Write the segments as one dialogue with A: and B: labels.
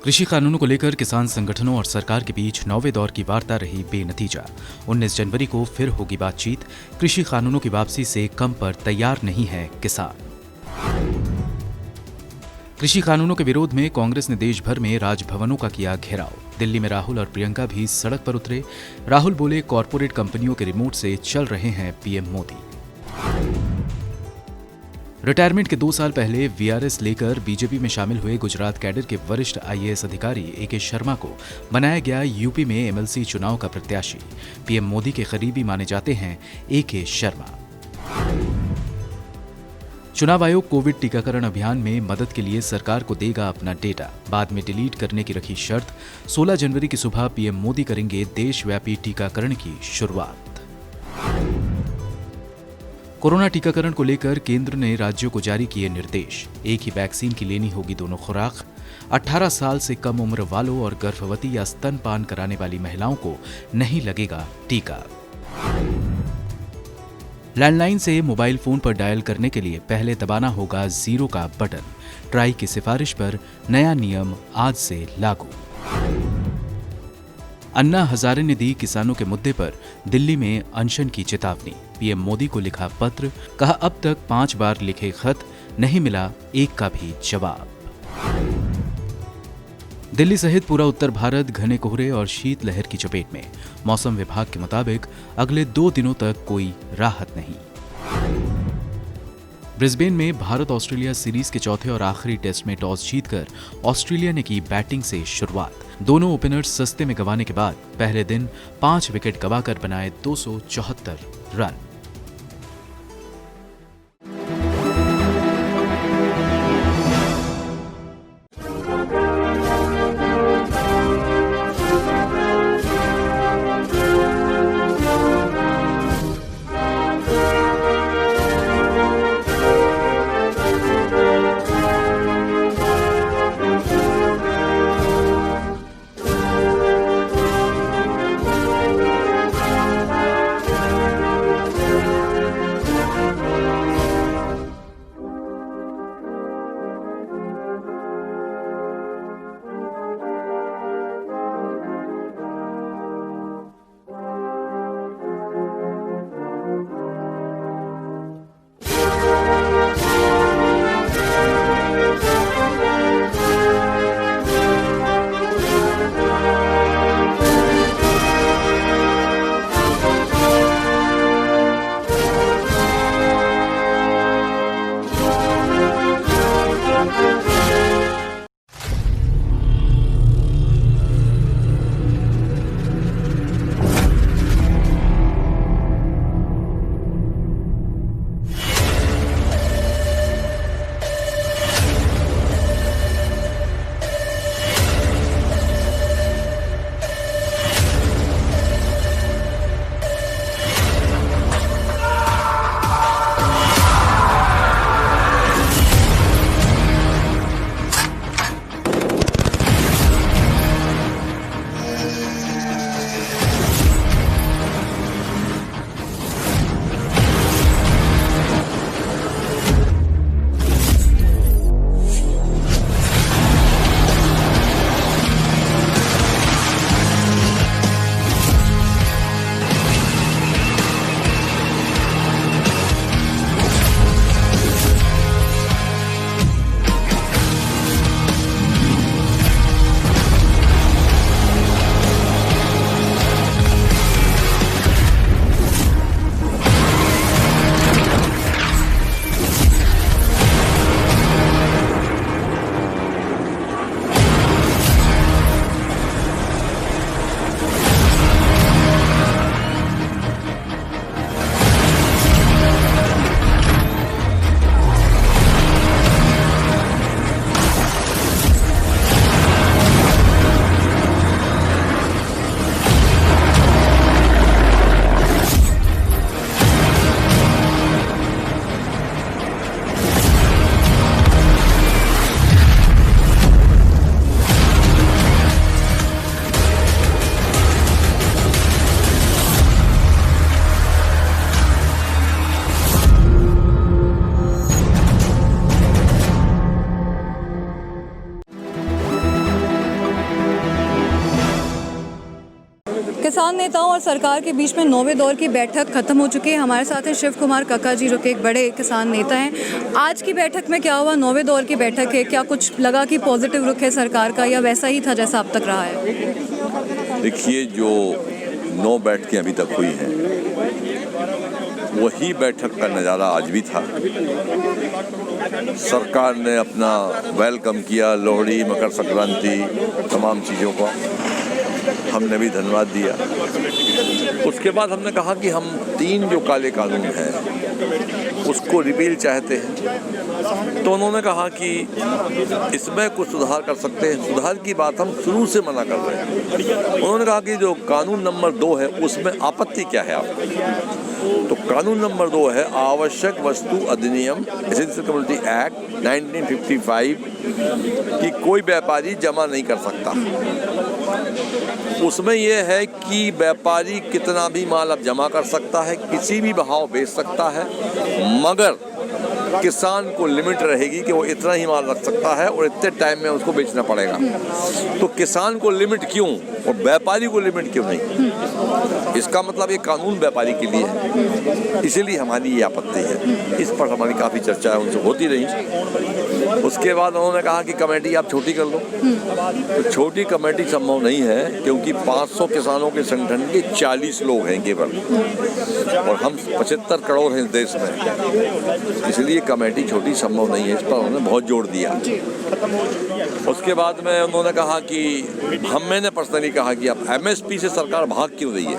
A: कृषि कानूनों को लेकर किसान संगठनों और सरकार के बीच 9वें दौर की वार्ता रही बेनतीजा। 19 जनवरी को फिर होगी बातचीत। कृषि कानूनों की वापसी से कम पर तैयार नहीं है किसान। कृषि कानूनों के विरोध में कांग्रेस ने देश भर में राजभवनों का किया घेराव। दिल्ली में राहुल और प्रियंका भी सड़क पर उतरे। राहुल बोले, कॉरपोरेट कंपनियों के रिमोट से चल रहे हैं पीएम मोदी। रिटायरमेंट के 2 साल पहले वीआरएस लेकर बीजेपी में शामिल हुए गुजरात कैडर के वरिष्ठ आईएएस अधिकारी एके शर्मा को बनाया गया यूपी में एमएलसी चुनाव का प्रत्याशी। पीएम मोदी के करीबी माने जाते हैं एके शर्मा। चुनाव आयोग कोविड टीकाकरण अभियान में मदद के लिए सरकार को देगा अपना डेटा, बाद में डिलीट करने की रखी शर्त। 16 जनवरी की सुबह पीएम मोदी करेंगे देशव्यापी टीकाकरण की शुरुआत। कोरोना टीकाकरण को लेकर केंद्र ने राज्यों को जारी किए निर्देश। एक ही वैक्सीन की लेनी होगी दोनों खुराक। 18 साल से कम उम्र वालों और गर्भवती या स्तनपान कराने वाली महिलाओं को नहीं लगेगा टीका। लैंडलाइन से मोबाइल फोन पर डायल करने के लिए पहले दबाना होगा 0 का बटन। ट्राई की सिफारिश पर नया नियम आज से लागू। अन्ना हजारे ने दी किसानों के मुद्दे पर दिल्ली में अनशन की चेतावनी। पीएम मोदी को लिखा पत्र, कहा अब तक 5 बार लिखे खत, नहीं मिला एक का भी जवाब। दिल्ली सहित पूरा उत्तर भारत घने कोहरे और शीतलहर की चपेट में। मौसम विभाग के मुताबिक अगले 2 दिनों तक कोई राहत नहीं। ब्रिस्बेन में भारत ऑस्ट्रेलिया सीरीज के चौथे और आखिरी टेस्ट में टॉस जीतकर ऑस्ट्रेलिया ने की बैटिंग से शुरुआत। दोनों ओपनर्स सस्ते में गंवाने के बाद पहले दिन 5 विकेट गंवाकर बनाए 274 रन।
B: किसान नेताओं और सरकार के बीच में 9वें दौर की बैठक खत्म हो चुकी है। हमारे साथ हैं शिव कुमार काका जी, जो कि एक बड़े किसान नेता हैं। आज की बैठक में क्या हुआ? 9वें दौर की बैठक है, क्या कुछ लगा कि पॉजिटिव रुख है सरकार का, या वैसा ही था जैसा अब तक रहा है?
C: देखिए, जो 9 बैठकें अभी तक हुई हैं, वही बैठक का नज़ारा आज भी था। सरकार ने अपना वेलकम किया, लोहड़ी, मकर संक्रांति, तमाम चीज़ों का हमने भी धन्यवाद दिया। उसके बाद हमने कहा कि हम 3 जो काले कानून हैं उसको रिपील चाहते हैं। तो उन्होंने कहा कि इसमें कुछ सुधार कर सकते हैं। सुधार की बात हम शुरू से मना कर रहे हैं। उन्होंने कहा कि जो कानून नंबर 2 है उसमें आपत्ति क्या है आपको? तो कानून नंबर 2 है आवश्यक वस्तु अधिनियम एसेंशियल कमोडिटी एक्ट 1955 कि कोई व्यापारी जमा नहीं कर सकता। उसमें यह है कि व्यापारी कितना भी माल अब जमा कर सकता है, किसी भी भाव बेच सकता है, मगर किसान को लिमिट रहेगी कि वो इतना ही माल रख सकता है और इतने टाइम में उसको बेचना पड़ेगा। तो किसान को लिमिट क्यों और व्यापारी को लिमिट क्यों नहीं? इसका मतलब ये कानून व्यापारी के लिए है, इसीलिए हमारी ये आपत्ति है। इस पर हमारी काफ़ी चर्चा उनसे होती रही। उसके बाद उन्होंने कहा कि कमेटी आप छोटी कर लो। तो छोटी कमेटी संभव नहीं है, क्योंकि 500 किसानों के संगठन के 40 लोग हैं केवल, और हम 75 करोड़ हैं इस देश में, इसलिए कमेटी छोटी संभव नहीं है। इस पर उन्होंने बहुत जोर दिया। उसके बाद में उन्होंने कहा कि मैंने पर्सनली कहा कि अब एमएसपी से सरकार भाग क्यों रही है?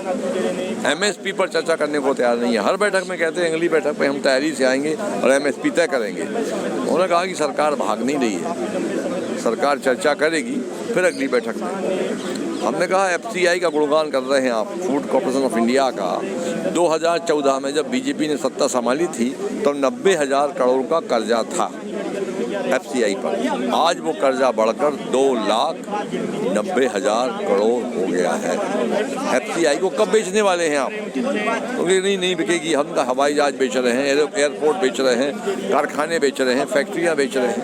C: एमएसपी पर चर्चा करने को तैयार नहीं है। हर बैठक में कहते हैं अगली बैठक पे हम तैयारी से आएंगे और एमएसपी तय करेंगे। उन्होंने कहा कि सरकार भाग नहीं रही है, सरकार चर्चा करेगी फिर अगली बैठक में। हमने कहा एफसीआई का गुणगान कर रहे हैं आप, फूड कॉर्पोरेशन ऑफ इंडिया का। 2014 में जब बीजेपी ने सत्ता संभाली थी तो 90,000 करोड़ का कर्जा था एफसीआई पर। आज वो कर्जा बढ़कर 2,90,000 करोड़ हो गया है। एफसीआई को कब बेचने वाले हैं आप? क्योंकि नहीं बिकेगी। हम तो हवाई जहाज बेच रहे हैं, एयरपोर्ट बेच रहे हैं, कारखाने बेच रहे हैं, फैक्ट्रियाँ बेच रहे हैं।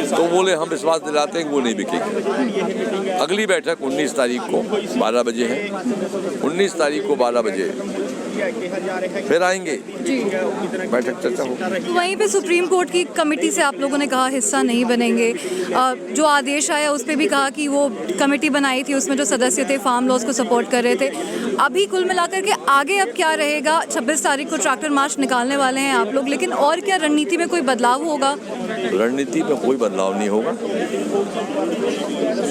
C: तो बोले हम विश्वास दिलाते हैं कि वो नहीं बिकेगी। अगली बैठक 19 तारीख को 12 बजे है। 19 तारीख को 12 बजे फिर आएंगे, बैठक चर्चा होगी।
B: तो वहीं पे सुप्रीम कोर्ट की कमेटी से आप लोगों ने कहा हिस्सा नहीं बनेंगे। जो आदेश आया उस पर भी कहा कि वो कमेटी बनाई थी, उसमें जो सदस्य थे फार्म लॉज को सपोर्ट कर रहे थे। अभी कुल मिलाकर के आगे अब क्या रहेगा? 26 तारीख को ट्रैक्टर मार्च निकालने वाले हैं आप लोग, लेकिन और क्या रणनीति में कोई बदलाव होगा?
C: रणनीति में कोई बदलाव नहीं होगा।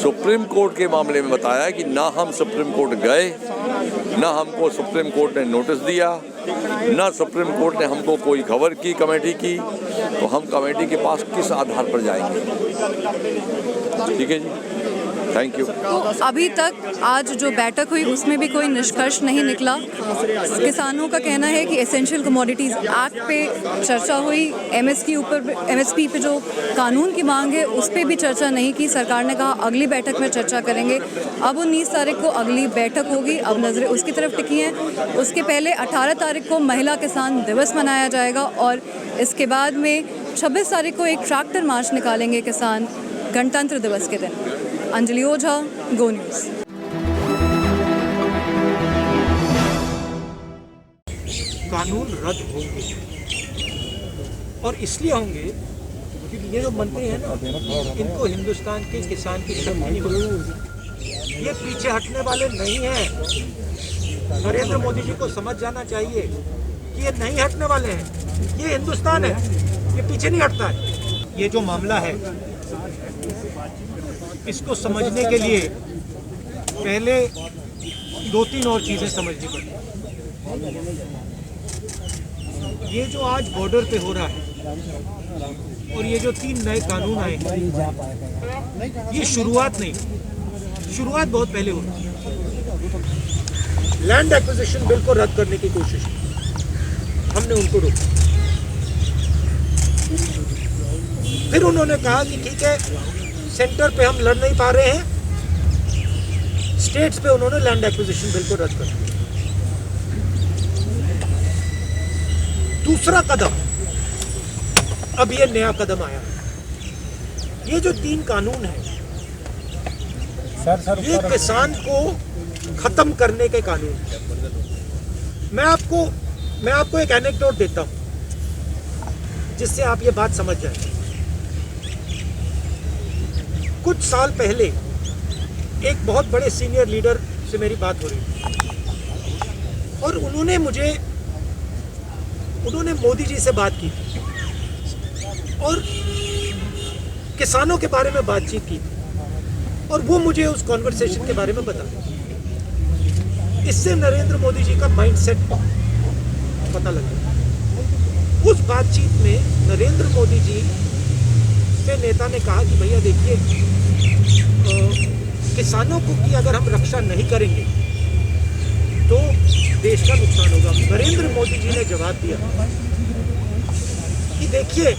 C: सुप्रीम कोर्ट के मामले में बताया कि ना हम सुप्रीम कोर्ट गए, ना हमको सुप्रीम कोर्ट ने नोटिस दिया, ना सुप्रीम कोर्ट ने हमको कोई खबर की कमेटी की। तो हम कमेटी के पास किस आधार पर जाएंगे? ठीक है जी, थैंक यू।
B: तो अभी तक आज जो बैठक हुई उसमें भी कोई निष्कर्ष नहीं निकला। किसानों का कहना है कि एसेंशियल कमोडिटीज़ एक्ट पे चर्चा हुई, एमएसपी पे जो कानून की मांग है उस पर भी चर्चा नहीं की। सरकार ने कहा अगली बैठक में चर्चा करेंगे। अब 19 तारीख को अगली बैठक होगी, अब नज़रें उसकी तरफ टिकी हैं। उसके पहले 18 तारीख को महिला किसान दिवस मनाया जाएगा और इसके बाद में 26 तारीख को एक ट्रैक्टर मार्च निकालेंगे किसान गणतंत्र दिवस के दिन। अंजलि ओझा, गो न्यूज़।
D: कानून रद्द होंगे और इसलिए होंगे क्योंकि ये जो मंत्री हैं ना, इनको हिंदुस्तान के किसान की शक्ति नहीं होती। ये पीछे हटने वाले नहीं हैं। नरेंद्र मोदी जी को समझ जाना चाहिए कि ये नहीं हटने वाले हैं। ये हिंदुस्तान है, ये पीछे नहीं हटता है। ये जो मामला है इसको समझने के लिए पहले 2-3 और चीज़ें समझनी पड़ती। ये जो आज बॉर्डर पे हो रहा है और ये जो 3 नए कानून आए हैं, ये शुरुआत नहीं, शुरुआत बहुत पहले हुई। लैंड एक्विजिशन बिल को रद्द करने की कोशिश की, हमने उनको रोका। फिर उन्होंने कहा कि ठीक है, सेंटर पे हम लड़ नहीं पा रहे हैं, स्टेट्स पे उन्होंने लैंड एक्विजिशन बिल को रद्द कर दिया। दूसरा कदम, अब ये नया कदम आया। ये जो 3 कानून है, ये किसान को खत्म करने के कानून। मैं आपको एक एनेक्डोट देता हूं जिससे आप ये बात समझ जाए। कुछ साल पहले एक बहुत बड़े सीनियर लीडर से मेरी बात हो रही थी और उन्होंने मोदी जी से बात की थी और किसानों के बारे में बातचीत की थी और वो मुझे उस कॉन्वर्सेशन के बारे में बताया। इससे नरेंद्र मोदी जी का माइंडसेट पता लग गया। उस बातचीत में नरेंद्र मोदी जी के नेता ने कहा कि भैया देखिए, किसानों को की अगर हम रक्षा नहीं करेंगे तो देश का नुकसान होगा। नरेंद्र मोदी जी ने जवाब दिया कि देखिए,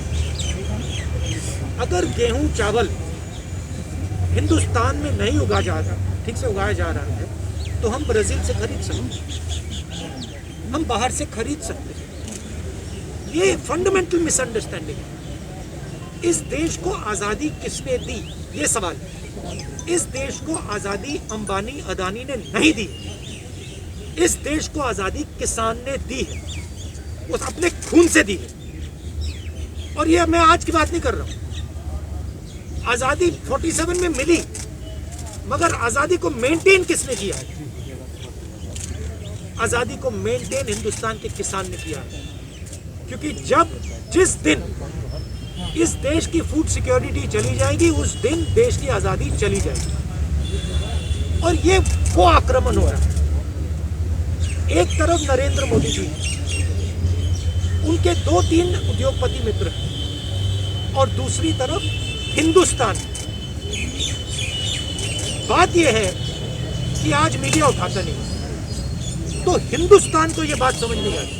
D: अगर गेहूं चावल हिंदुस्तान में नहीं ठीक से उगाया जा रहा है तो हम ब्राजील से खरीद सकते हैं, हम बाहर से खरीद सकते हैं। ये फंडामेंटल मिसअंडरस्टैंडिंग है। इस देश को आज़ादी किसने दी, ये सवाल है। इस देश को आज़ादी अंबानी अदानी ने नहीं दी। इस देश को आज़ादी किसान ने दी है, वो अपने खून से दी है। और ये मैं आज की बात नहीं कर रहा हूँ। आज़ादी 47 में मिली, मगर आज़ादी को मेंटेन किसने किया है? आज़ादी को मेंटेन हिंदुस्तान के किसान ने किया है। क्योंकि जिस दिन इस देश की फूड सिक्योरिटी चली जाएगी, उस दिन देश की आज़ादी चली जाएगी। और ये वो आक्रमण हो रहा है। एक तरफ नरेंद्र मोदी जी, उनके 2-3 उद्योगपति मित्र हैं और दूसरी तरफ हिंदुस्तान। बात यह है कि आज मीडिया उठाता नहीं, तो हिंदुस्तान को यह बात समझ नहीं आती।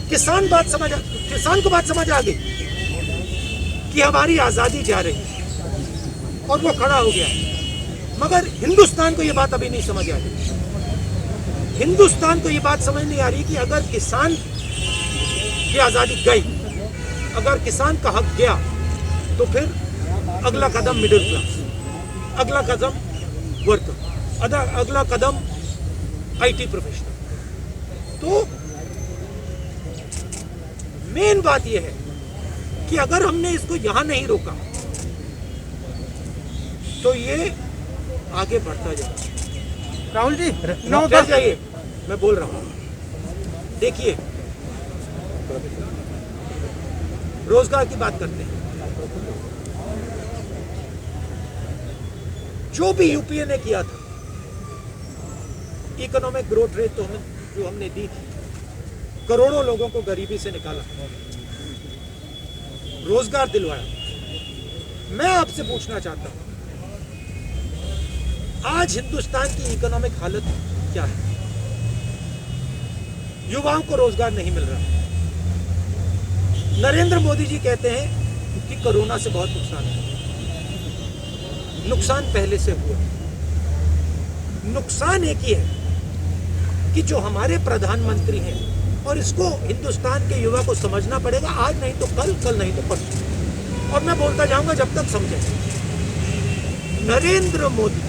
D: किसान को बात समझ आ गई कि हमारी आज़ादी जा रही है और वो खड़ा हो गया, मगर हिंदुस्तान को यह बात अभी नहीं समझ आ रही। हिंदुस्तान को यह बात समझ नहीं आ रही कि अगर किसान की आज़ादी गई, अगर किसान का हक गया, तो फिर अगला कदम मिडिल क्लास, अगला कदम वर्कर, अगला कदम आईटी प्रोफेशनल। तो मेन बात यह है कि अगर हमने इसको यहां नहीं रोका तो ये आगे बढ़ता जाए।
E: राहुल जी,
D: ठहर जाइए, मैं बोल रहा हूं। देखिए, रोजगार की बात करते हैं। जो भी यूपीए ने किया था, इकोनॉमिक ग्रोथ रेट तो जो हमने दी थी, करोड़ों लोगों को गरीबी से निकाला, रोजगार दिलवाया। मैं आपसे पूछना चाहता हूं, आज हिंदुस्तान की इकोनॉमिक हालत क्या है? युवाओं को रोजगार नहीं मिल रहा। नरेंद्र मोदी जी कहते हैं कि कोरोना से बहुत नुकसान है। नुकसान पहले से हुआ। नुकसान एक ही है कि जो हमारे प्रधानमंत्री हैं, और इसको हिंदुस्तान के युवा को समझना पड़ेगा, आज नहीं तो कल, कल नहीं तो परसों, और मैं बोलता जाऊंगा जब तक समझें। नरेंद्र मोदी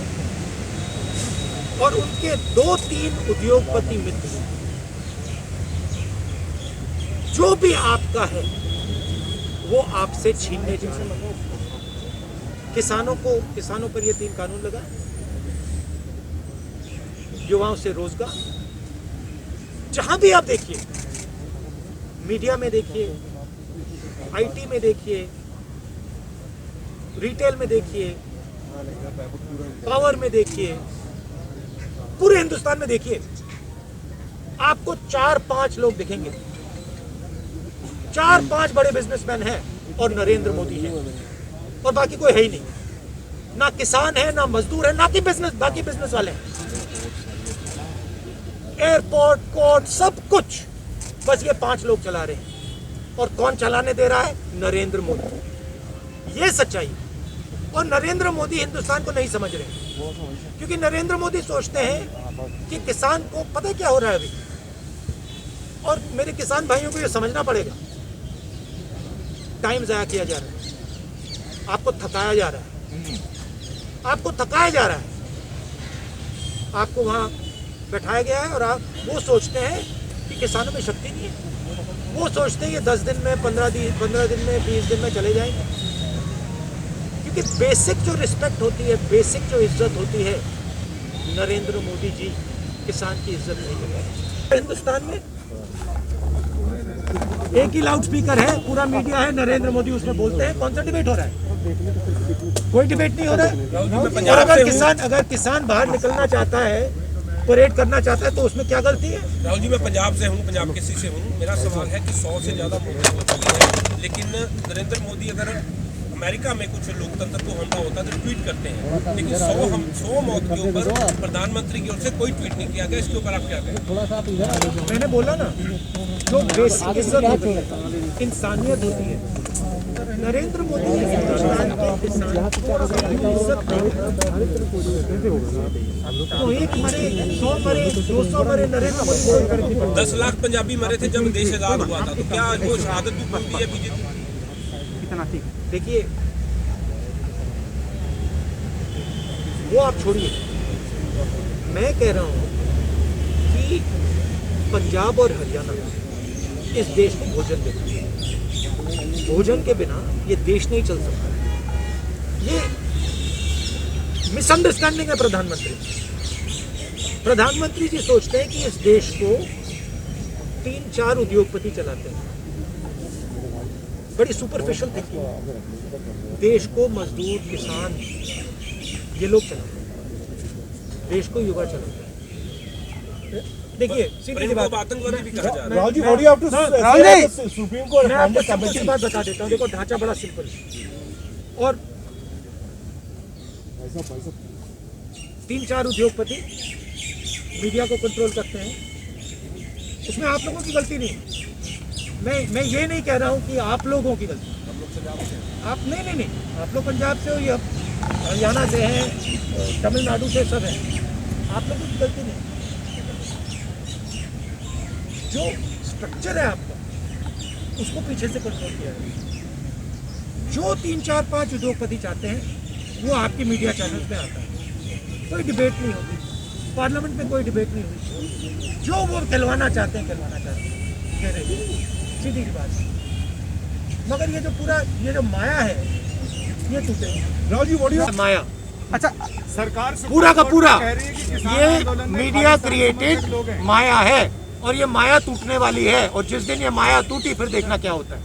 D: और उनके 2-3 उद्योगपति मित्र, जो भी आपका है वो आपसे छीनने जा रहे हैं। किसानों पर ये 3 कानून लगा, युवाओं से रोजगार। जहां भी आप देखिए, मीडिया में देखिए, आईटी में देखिए, रिटेल में देखिए, पावर में देखिए, पूरे हिंदुस्तान में देखिए, आपको 4-5 लोग दिखेंगे। 4-5 बड़े बिजनेसमैन हैं और नरेंद्र मोदी है, और बाकी कोई है ही नहीं। ना किसान है, ना मजदूर है, ना कि बाकी बिजनेस वाले हैं। एयरपोर्ट, कोर्ट, सब कुछ बस ये 5 लोग चला रहे हैं। और कौन चलाने दे रहा है? नरेंद्र मोदी। ये सच्चाई है। और नरेंद्र मोदी हिंदुस्तान को नहीं समझ रहे, क्योंकि नरेंद्र मोदी सोचते हैं कि किसान को पता क्या हो रहा है अभी, और मेरे किसान भाइयों को ये समझना पड़ेगा, टाइम ज़ाया किया जा रहा है, आपको थकाया जा रहा है, आपको थकाया जा रहा है। आपको वहाँ बैठाया गया है और आप वो सोचते हैं कि किसानों में शक्ति नहीं है। वो सोचते हैं ये 10 दिन में 15 दिन में 20 दिन में चले जाएंगे, क्योंकि बेसिक जो रिस्पेक्ट होती है, बेसिक जो इज्जत होती है, नरेंद्र मोदी जी किसान की इज्जत नहीं करते। हिंदुस्तान में एक ही लाउड स्पीकर है, पूरा मीडिया है, नरेंद्र मोदी उसमें बोलते हैं। कौन सा डिबेट हो रहा है? कोई डिबेट नहीं हो रहा है। और अगर किसान बाहर निकलना चाहता है, परेड करना चाहता है, तो उसमें क्या गलती है?
E: राहुल जी, मैं पंजाब से हूँ, पंजाब किसी से हूँ। मेरा सवाल है कि 100 से ज़्यादा मौतें हो चुकी हैं, लेकिन नरेंद्र मोदी अगर अमेरिका में कुछ लोकतंत्र को हमला होता है तो ट्वीट करते हैं, लेकिन 100 मौत के ऊपर प्रधानमंत्री की ओर से कोई ट्वीट नहीं किया गया। इसके ऊपर आप क्या कहें?
D: मैंने बोला ना, जो बेसिक इज्जत होती है, इंसानियत होती है, नरेंद्र मोदी हिंदुस्तान के किसान को इज्जत तो 1 मरे, 100 मरे, 200 मरे, नरेंद्र मोदी
E: 10 लाख पंजाबी मरे थे जब देश आजाद हुआ था, तो क्या वो शहादत भी बनती है बीजेपी?
D: देखिए, वो आप छोड़िए, मैं कह रहा हूँ कि पंजाब और हरियाणा इस देश को भोजन देता है। भोजन के बिना ये देश नहीं चल सकता। ये मिसअंडरस्टैंडिंग है प्रधानमंत्री जी सोचते हैं कि इस देश को 3-4 उद्योगपति चलाते हैं। बड़ी सुपरफिशियल थिंकिंग। देश को मजदूर, किसान, ये लोग चलाते हैं, देश को युवा चलाते हैं। देखिए, सीधी सी बात,
E: आतंकवादी भी कहा जा रहा है।
D: Rahul ji, what do you have to say? Rahul ji, supreme court मैं आपको सिंपल सी बात बता देता हूँ। देखो, ढांचा बड़ा सिंपल है और 3-4 उद्योगपति मीडिया को कंट्रोल करते हैं, उसमें आप लोगों की गलती नहीं। मैं ये नहीं कह रहा हूँ कि आप लोगों की गलती, आप नहीं, आप लोग पंजाब से हो या हरियाणा से हैं, तमिलनाडु से, सब हैं, आप लोगों की गलती नहीं। जो स्ट्रक्चर है आपका, उसको पीछे से कंट्रोल किया है। जो 3-4-5 उद्योगपति चाहते हैं, वो आपके मीडिया चैनल्स में आता है। कोई डिबेट नहीं होती, पार्लियामेंट में कोई डिबेट नहीं हुई। जो वो कहलवाना चाहते हैं कह रहे हैं, सीधी सी बात। मगर ये जो पूरा ये जो माया है, ये टूटे। राहुल जी, वो माया, अच्छा, सरकार पूरा का पूरा ये मीडिया क्रिएटेड माया है और ये माया टूटने वाली है। और जिस दिन ये माया टूटी, फिर देखना क्या होता है।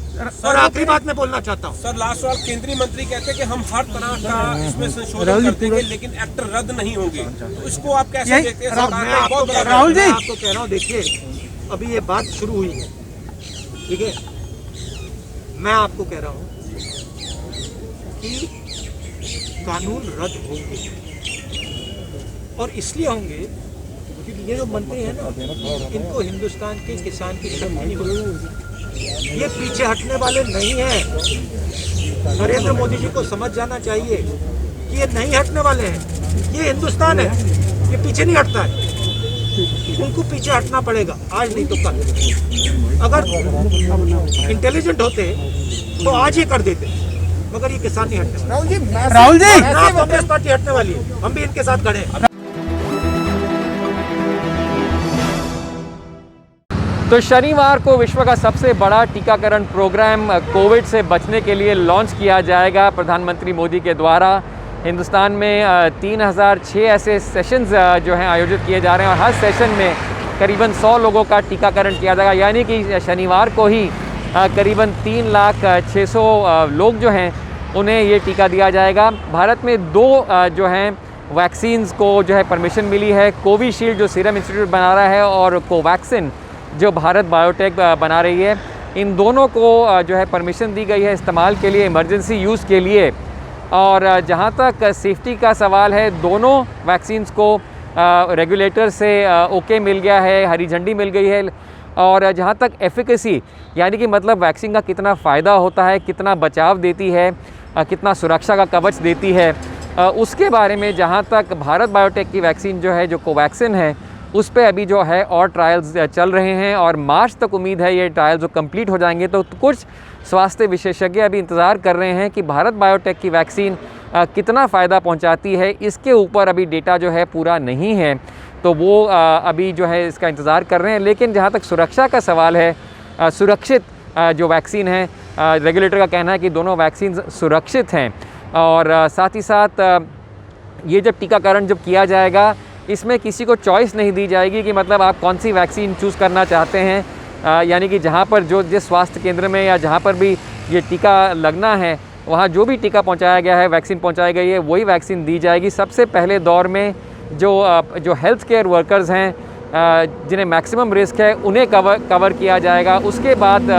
D: और आखिरी बात मैं बोलना चाहता हूँ
E: सर, लास्ट सवाल। केंद्रीय मंत्री कहते हैं कि हम हर तरह का इसमें संशोधन कर देंगे, लेकिन एक्ट रद्द नहीं होंगे, तो इसको आप कैसे देखते हैं?
D: राहुल जी, आपको कह रहा हूँ, देखिए, अभी ये बात शुरू हुई है, ठीक है? मैं आपको कह रहा हूँ कि कानून रद्द होंगे, और इसलिए होंगे क्योंकि ये जो मंत्री हैं ना, इनको हिंदुस्तान के किसान की शक्ति नहीं होती। ये पीछे हटने वाले नहीं हैं। नरेंद्र मोदी जी को समझ जाना चाहिए कि ये नहीं हटने वाले हैं। ये हिंदुस्तान है, ये पीछे नहीं हटता है। उनको पीछे हटना पड़ेगा, आज नहीं तो कल। अगर इंटेलिजेंट होते तो आज ही कर देते, मगर ये किसान नहीं हटने वाले। राहुल जी, कांग्रेस पार्टी हटने वाली है, हम भी इनके साथ खड़े हैं।
F: तो शनिवार को विश्व का सबसे बड़ा टीकाकरण प्रोग्राम कोविड से बचने के लिए लॉन्च किया जाएगा प्रधानमंत्री मोदी के द्वारा। हिंदुस्तान में 3006 ऐसे सेशंस जो हैं आयोजित किए जा रहे हैं, और हर सेशन में करीबन 100 लोगों का टीकाकरण किया जाएगा। यानी कि शनिवार को ही करीबन 3,06,000 लोग जो हैं उन्हें ये टीका दिया जाएगा। भारत में 2 जो हैं वैक्सीन्स को जो है परमिशन मिली है। कोविशील्ड जो सीरम इंस्टीट्यूट बना रहा है, और कोवैक्सिन जो भारत बायोटेक बना रही है, इन दोनों को जो है परमिशन दी गई है इस्तेमाल के लिए, इमरजेंसी यूज़ के लिए। और जहाँ तक सेफ्टी का सवाल है, दोनों वैक्सीन्स को रेगुलेटर से ओके मिल गया है, हरी झंडी मिल गई है। और जहाँ तक एफिकेसी, यानी कि मतलब वैक्सीन का कितना फ़ायदा होता है, कितना बचाव देती है, कितना सुरक्षा का कवच देती है, उसके बारे में जहाँ तक भारत बायोटेक की वैक्सीन जो है, जो कोवैक्सिन है, उस पे अभी जो है और ट्रायल्स चल रहे हैं और मार्च तक उम्मीद है ये ट्रायल्स जो कंप्लीट हो जाएंगे। तो कुछ स्वास्थ्य विशेषज्ञ अभी इंतज़ार कर रहे हैं कि भारत बायोटेक की वैक्सीन कितना फ़ायदा पहुंचाती है। इसके ऊपर अभी डेटा जो है पूरा नहीं है, तो वो अभी जो है इसका इंतज़ार कर रहे हैं। लेकिन जहाँ तक सुरक्षा का सवाल है, सुरक्षित जो वैक्सीन है, रेगुलेटर का कहना है कि दोनों वैक्सीन सुरक्षित हैं। और साथ ही साथ ये जब टीकाकरण जब किया जाएगा, इसमें किसी को चॉइस नहीं दी जाएगी कि मतलब आप कौन सी वैक्सीन चूज़ करना चाहते हैं। यानी कि जहाँ पर जो जिस स्वास्थ्य केंद्र में या जहाँ पर भी ये टीका लगना है, वहाँ जो भी टीका पहुँचाया गया है, वैक्सीन पहुँचाई गई है, वही वैक्सीन दी जाएगी। सबसे पहले दौर में जो हेल्थ केयर वर्कर्स हैं, जिन्हें मैक्सिमम रिस्क है, उन्हें कवर किया जाएगा। उसके बाद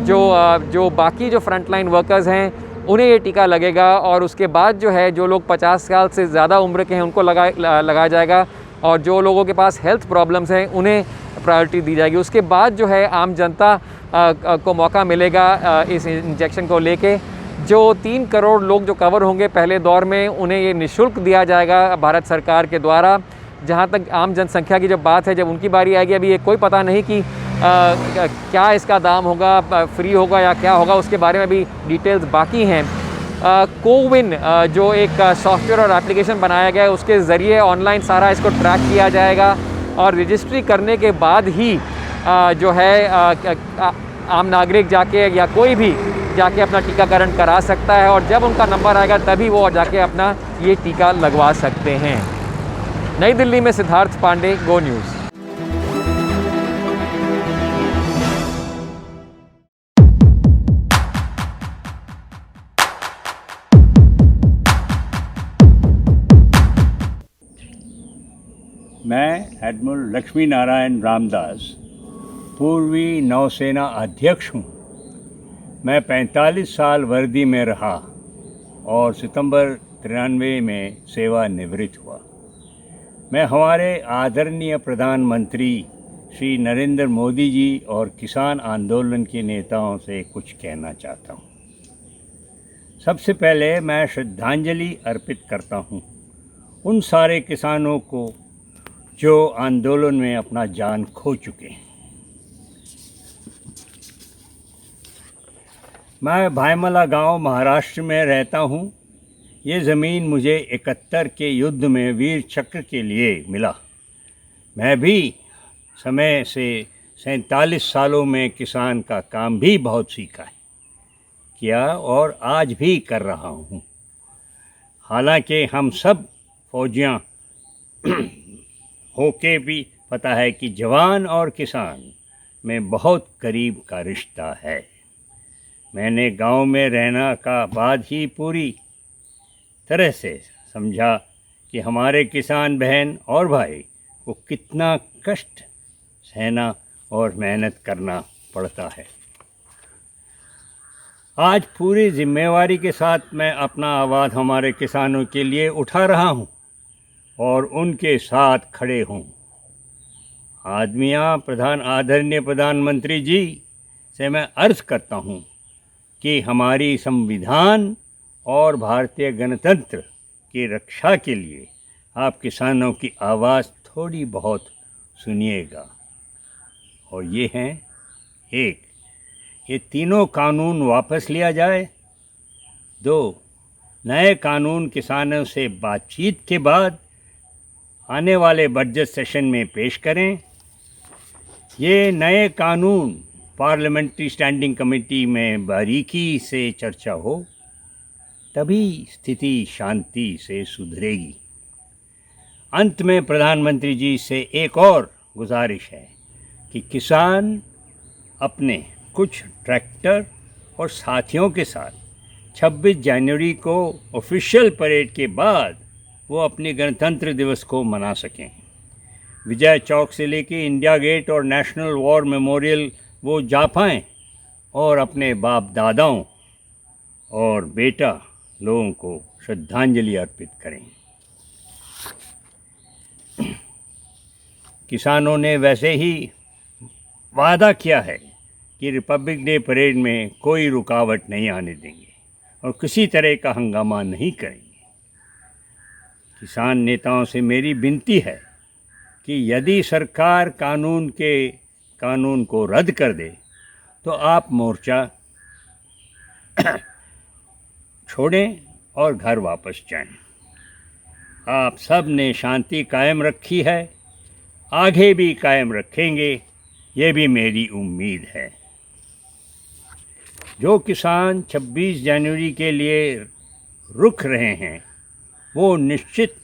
F: जो बाकी जो फ्रंटलाइन वर्कर्स हैं, उन्हें ये टीका लगेगा। और उसके बाद जो है जो लोग 50 साल से ज़्यादा उम्र के हैं, उनको लगाया जाएगा। और जो लोगों के पास हेल्थ प्रॉब्लम्स हैं, उन्हें प्रायोरिटी दी जाएगी। उसके बाद जो है आम जनता को मौका मिलेगा इस इंजेक्शन को लेके। जो 3 करोड़ लोग जो कवर होंगे पहले दौर में, उन्हें ये निःशुल्क दिया जाएगा भारत सरकार के द्वारा। जहाँ तक आम जनसंख्या की जब बात है, जब उनकी बारी आएगी, अभी ये कोई पता नहीं कि क्या इसका दाम होगा, फ्री होगा या क्या होगा, उसके बारे में भी डिटेल्स बाकी हैं। कोविन जो एक सॉफ्टवेयर और एप्लीकेशन बनाया गया है, उसके ज़रिए ऑनलाइन सारा इसको ट्रैक किया जाएगा और रजिस्ट्री करने के बाद ही जो है आम नागरिक जाके या कोई भी जाके अपना टीकाकरण करा सकता है। और जब उनका नंबर आएगा तभी वो जाके अपना ये टीका लगवा सकते हैं। नई दिल्ली में सिद्धार्थ पांडे, गो न्यूज़।
G: मैं एडमिरल लक्ष्मी नारायण रामदास, पूर्वी नौसेना अध्यक्ष हूँ। मैं 45 साल वर्दी में रहा और सितंबर 93 में सेवानिवृत्त हुआ। मैं हमारे आदरणीय प्रधानमंत्री श्री नरेंद्र मोदी जी और किसान आंदोलन के नेताओं से कुछ कहना चाहता हूँ। सबसे पहले मैं श्रद्धांजलि अर्पित करता हूँ उन सारे किसानों को जो आंदोलन में अपना जान खो चुके हैं। मैं भाईमला गांव महाराष्ट्र में रहता हूं। ये ज़मीन मुझे 71 के युद्ध में वीर चक्र के लिए मिला। मैं भी समय से 47 सालों में किसान का काम भी बहुत सीखा है, किया और आज भी कर रहा हूं। हालांकि हम सब फौजियां होके भी पता है कि जवान और किसान में बहुत करीब का रिश्ता है। मैंने गांव में रहना का बाद ही पूरी तरह से समझा कि हमारे किसान बहन और भाई को कितना कष्ट सहना और मेहनत करना पड़ता है। आज पूरी जिम्मेवारी के साथ मैं अपना आवाज़ हमारे किसानों के लिए उठा रहा हूँ और उनके साथ खड़े हूँ। आदरणीय प्रधानमंत्री जी से मैं अर्ज़ करता हूँ कि हमारी संविधान और भारतीय गणतंत्र की रक्षा के लिए आप किसानों की आवाज़ थोड़ी बहुत सुनिएगा। और ये हैं, एक, ये तीनों कानून वापस लिया जाए। 2, नए कानून किसानों से बातचीत के बाद आने वाले बजट सेशन में पेश करें। ये नए कानून पार्लियामेंट्री स्टैंडिंग कमेटी में बारीकी से चर्चा हो, तभी स्थिति शांति से सुधरेगी। अंत में प्रधानमंत्री जी से एक और गुजारिश है कि किसान अपने कुछ ट्रैक्टर और साथियों के साथ 26 जनवरी को ऑफिशियल परेड के बाद वो अपने गणतंत्र दिवस को मना सकें। विजय चौक से लेके इंडिया गेट और नेशनल वॉर मेमोरियल वो जा पाएँ और अपने बाप दादाओं और बेटा लोगों को श्रद्धांजलि अर्पित करें। किसानों ने वैसे ही वादा किया है कि रिपब्लिक डे परेड में कोई रुकावट नहीं आने देंगे और किसी तरह का हंगामा नहीं करेंगे। किसान नेताओं से मेरी विनती है कि यदि सरकार कानून को रद्द कर दे तो आप मोर्चा छोड़ें और घर वापस जाएं। आप सब ने शांति कायम रखी है, आगे भी कायम रखेंगे, ये भी मेरी उम्मीद है। जो किसान 26 जनवरी के लिए रुक रहे हैं वो निश्चित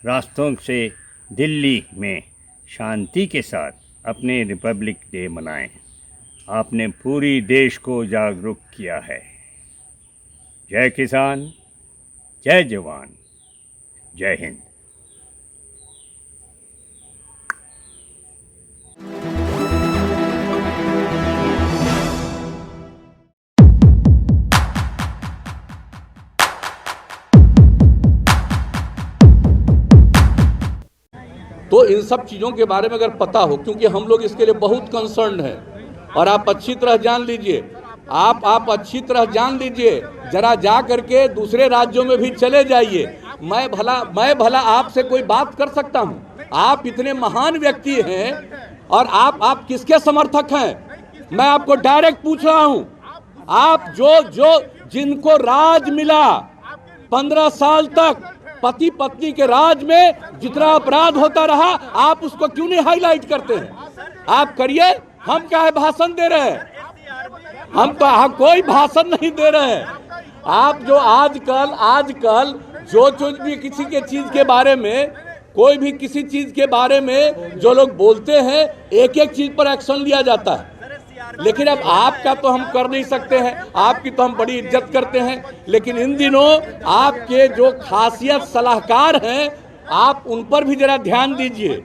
G: रास्तों से दिल्ली में शांति के साथ अपने रिपब्लिक डे मनाएं। आपने पूरी देश को जागरूक किया है। जय किसान, जय जवान, जय हिंद।
H: तो इन सब चीज़ों के बारे में अगर पता हो, क्योंकि हम लोग इसके लिए बहुत कंसर्न हैं, और आप अच्छी तरह जान लीजिए, आप अच्छी तरह जान लीजिए, जरा जा करके दूसरे राज्यों में भी चले जाइए। मैं भला आपसे कोई बात कर सकता हूँ? आप इतने महान व्यक्ति हैं और आप किसके समर्थक हैं? मैं आपको डायरेक्ट पूछ रहा हूँ। आप जो जिनको राज मिला 15 साल तक, पति पत्नी के राज में जितना अपराध होता रहा, आप उसको क्यों नहीं हाईलाइट करते हैं? आप करिए, हम क्या है भाषण दे रहे हैं? हम कोई भाषण नहीं दे रहे हैं। आप जो आजकल जो भी किसी के चीज के बारे में, कोई भी किसी चीज के बारे में जो लोग बोलते हैं, एक एक चीज पर एक्शन लिया जाता है। लेकिन अब आपका तो हम कर नहीं सकते हैं, आपकी तो हम बड़ी इज्जत करते हैं, लेकिन इन दिनों आपके जो खासियत सलाहकार हैं, आप उन पर भी जरा ध्यान दीजिए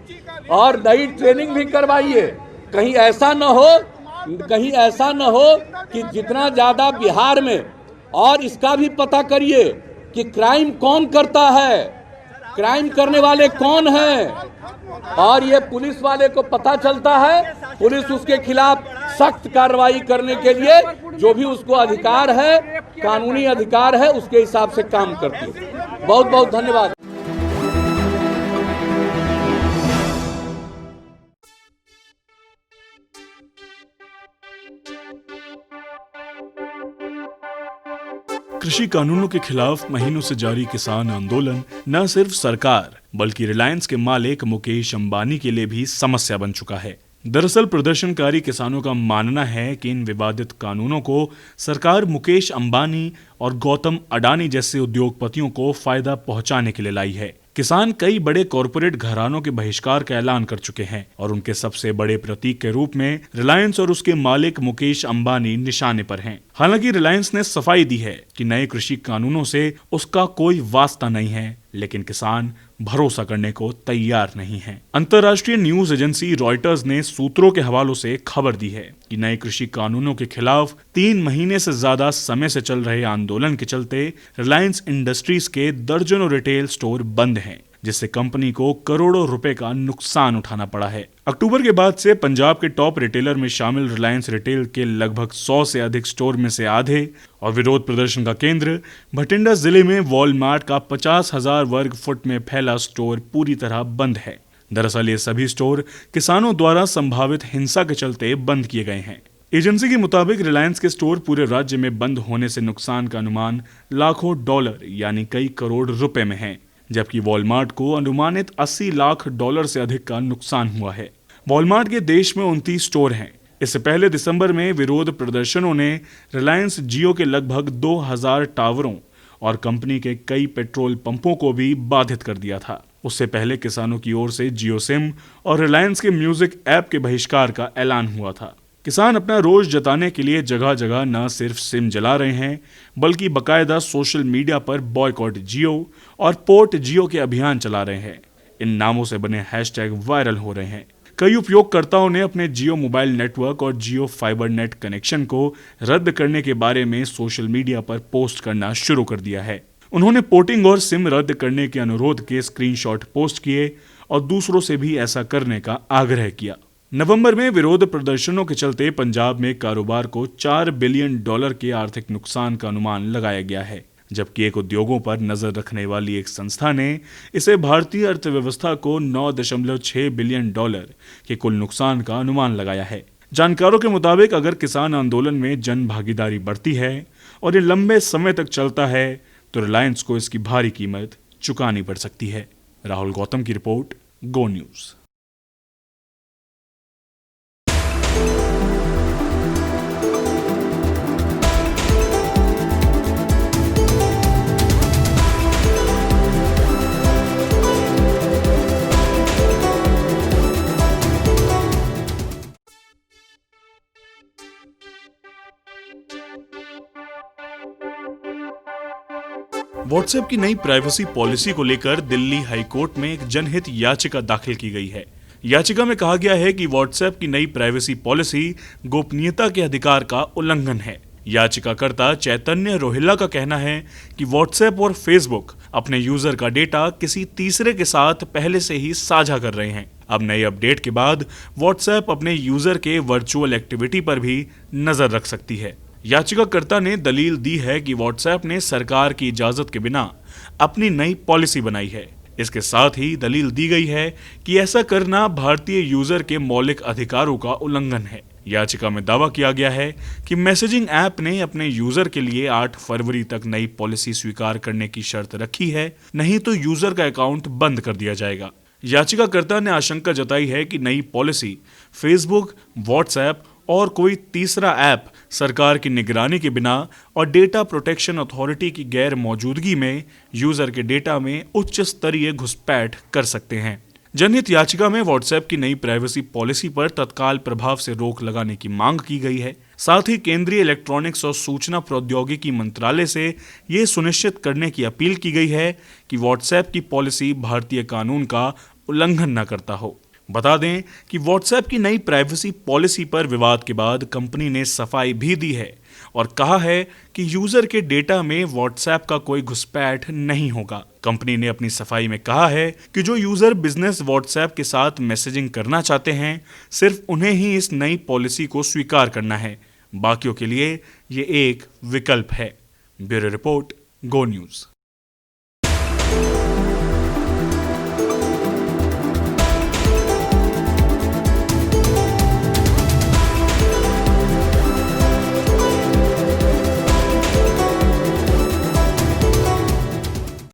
H: और नई ट्रेनिंग भी करवाइए। कहीं ऐसा न हो कि जितना ज़्यादा बिहार में, और इसका भी पता करिए कि क्राइम कौन करता है, क्राइम करने वाले कौन हैं, और ये पुलिस वाले को पता चलता है, पुलिस उसके खिलाफ सख्त कार्रवाई करने के लिए जो भी उसको अधिकार है, कानूनी अधिकार है, उसके हिसाब से काम करती है। बहुत बहुत धन्यवाद।
I: कृषि कानूनों के खिलाफ महीनों से जारी किसान आंदोलन न सिर्फ सरकार बल्कि रिलायंस के मालिक मुकेश अंबानी के लिए भी समस्या बन चुका है। दरअसल प्रदर्शनकारी किसानों का मानना है कि इन विवादित कानूनों को सरकार मुकेश अंबानी और गौतम अडानी जैसे उद्योगपतियों को फायदा पहुंचाने के लिए लाई है। किसान कई बड़े कॉरपोरेट घरानों के बहिष्कार का ऐलान कर चुके हैं और उनके सबसे बड़े प्रतीक के रूप में रिलायंस और उसके मालिक मुकेश अंबानी निशाने पर हैं। हालांकि रिलायंस ने सफाई दी है कि नए कृषि कानूनों से उसका कोई वास्ता नहीं है, लेकिन किसान भरोसा करने को तैयार नहीं है। अंतर्राष्ट्रीय न्यूज एजेंसी रॉयटर्स ने सूत्रों के हवालों से खबर दी है कि नए कृषि कानूनों के खिलाफ 3 महीने से ज्यादा समय से चल रहे आंदोलन के चलते रिलायंस इंडस्ट्रीज के दर्जनों रिटेल स्टोर बंद हैं, जिससे कंपनी को करोड़ों रुपए का नुकसान उठाना पड़ा है। अक्टूबर के बाद से पंजाब के टॉप रिटेलर में शामिल रिलायंस रिटेल के लगभग 100 से अधिक स्टोर में से आधे और विरोध प्रदर्शन का केंद्र भटिंडा जिले में वॉलमार्ट का 50,000 वर्ग फुट में फैला स्टोर पूरी तरह बंद है। दरअसल ये सभी स्टोर किसानों द्वारा संभावित हिंसा के चलते बंद किए गए हैं। एजेंसी के मुताबिक रिलायंस के स्टोर पूरे राज्य में बंद होने से नुकसान का अनुमान लाखों डॉलर यानी कई करोड़ रुपए में है, जबकि वॉलमार्ट को अनुमानित 80 लाख डॉलर से अधिक का नुकसान हुआ है। वॉलमार्ट के देश में 29 स्टोर हैं। इससे पहले दिसंबर में विरोध प्रदर्शनों ने रिलायंस जियो के लगभग 2000 टावरों और कंपनी के कई पेट्रोल पंपों को भी बाधित कर दिया था। उससे पहले किसानों की ओर से जियो सिम और रिलायंस के म्यूजिक ऐप के बहिष्कार का ऐलान हुआ था। किसान अपना रोष जताने के लिए जगह जगह न सिर्फ सिम जला रहे हैं, बल्कि बकायदा सोशल मीडिया पर बॉयकॉट जियो और पोर्ट जियो के अभियान चला रहे हैं। इन नामों से बने हैशटैग वायरल हो रहे हैं। कई उपयोगकर्ताओं ने अपने जियो मोबाइल नेटवर्क और जियो फाइबर नेट कनेक्शन को रद्द करने के बारे में सोशल मीडिया पर पोस्ट करना शुरू कर दिया है। उन्होंने पोर्टिंग और सिम रद्द करने के अनुरोध के स्क्रीनशॉट पोस्ट किए और दूसरों से भी ऐसा करने का आग्रह किया। नवंबर में विरोध प्रदर्शनों के चलते पंजाब में कारोबार को $4 बिलियन के आर्थिक नुकसान का अनुमान लगाया गया है। जबकि एक उद्योगों पर नजर रखने वाली एक संस्था ने इसे भारतीय अर्थव्यवस्था को $9.6 बिलियन के कुल नुकसान का अनुमान लगाया है। जानकारों के मुताबिक अगर किसान आंदोलन में जन भागीदारी बढ़ती है और ये लंबे समय तक चलता है तो रिलायंस को इसकी भारी कीमत चुकानी पड़ सकती है। राहुल गौतम की रिपोर्ट, गो न्यूज। व्हाट्सएप की नई प्राइवेसी पॉलिसी को लेकर दिल्ली हाईकोर्ट में एक जनहित याचिका दाखिल की गई है। याचिका में कहा गया है कि व्हाट्सएप की नई प्राइवेसी पॉलिसी गोपनीयता के अधिकार का उल्लंघन है। याचिकाकर्ता चैतन्य रोहिल्ला का कहना है कि व्हाट्सएप और फेसबुक अपने यूजर का डेटा किसी तीसरे के साथ पहले से ही साझा कर रहे हैं। अब नए अपडेट के बाद व्हाट्सएप अपने यूजर के वर्चुअल एक्टिविटी पर भी नजर रख सकती है। याचिकाकर्ता ने दलील दी है कि व्हाट्सएप ने सरकार की इजाजत के बिना अपनी नई पॉलिसी बनाई है। इसके साथ ही दलील दी गई है कि ऐसा करना भारतीय यूजर के मौलिक अधिकारों का उल्लंघन है। याचिका में दावा किया गया है कि मैसेजिंग ऐप ने अपने यूजर के लिए 8 फरवरी तक नई पॉलिसी स्वीकार करने की शर्त रखी है, नहीं तो यूजर का अकाउंट बंद कर दिया जाएगा। याचिकाकर्ता ने आशंका जताई है कि नई पॉलिसी फेसबुक, व्हाट्सएप और कोई तीसरा ऐप सरकार की निगरानी के बिना और डेटा प्रोटेक्शन अथॉरिटी की गैर मौजूदगी में यूजर के डेटा में उच्च स्तरीय घुसपैठ कर सकते हैं। जनहित याचिका में व्हाट्सएप की नई प्राइवेसी पॉलिसी पर तत्काल प्रभाव से रोक लगाने की मांग की गई है। साथ ही केंद्रीय इलेक्ट्रॉनिक्स और सूचना प्रौद्योगिकी मंत्रालय से ये सुनिश्चित करने की अपील की गई है कि व्हाट्सएप की पॉलिसी भारतीय कानून का उल्लंघन न करता हो। बता दें कि व्हाट्सएप की नई प्राइवेसी पॉलिसी पर विवाद के बाद कंपनी ने सफाई भी दी है और कहा है कि यूजर के डेटा में व्हाट्सएप का कोई घुसपैठ नहीं होगा। कंपनी ने अपनी सफाई में कहा है कि जो यूजर बिजनेस व्हाट्सएप के साथ मैसेजिंग करना चाहते हैं, सिर्फ उन्हें ही इस नई पॉलिसी को स्वीकार करना है, बाकियों के लिए ये एक विकल्प है। ब्यूरो रिपोर्ट, गो न्यूज।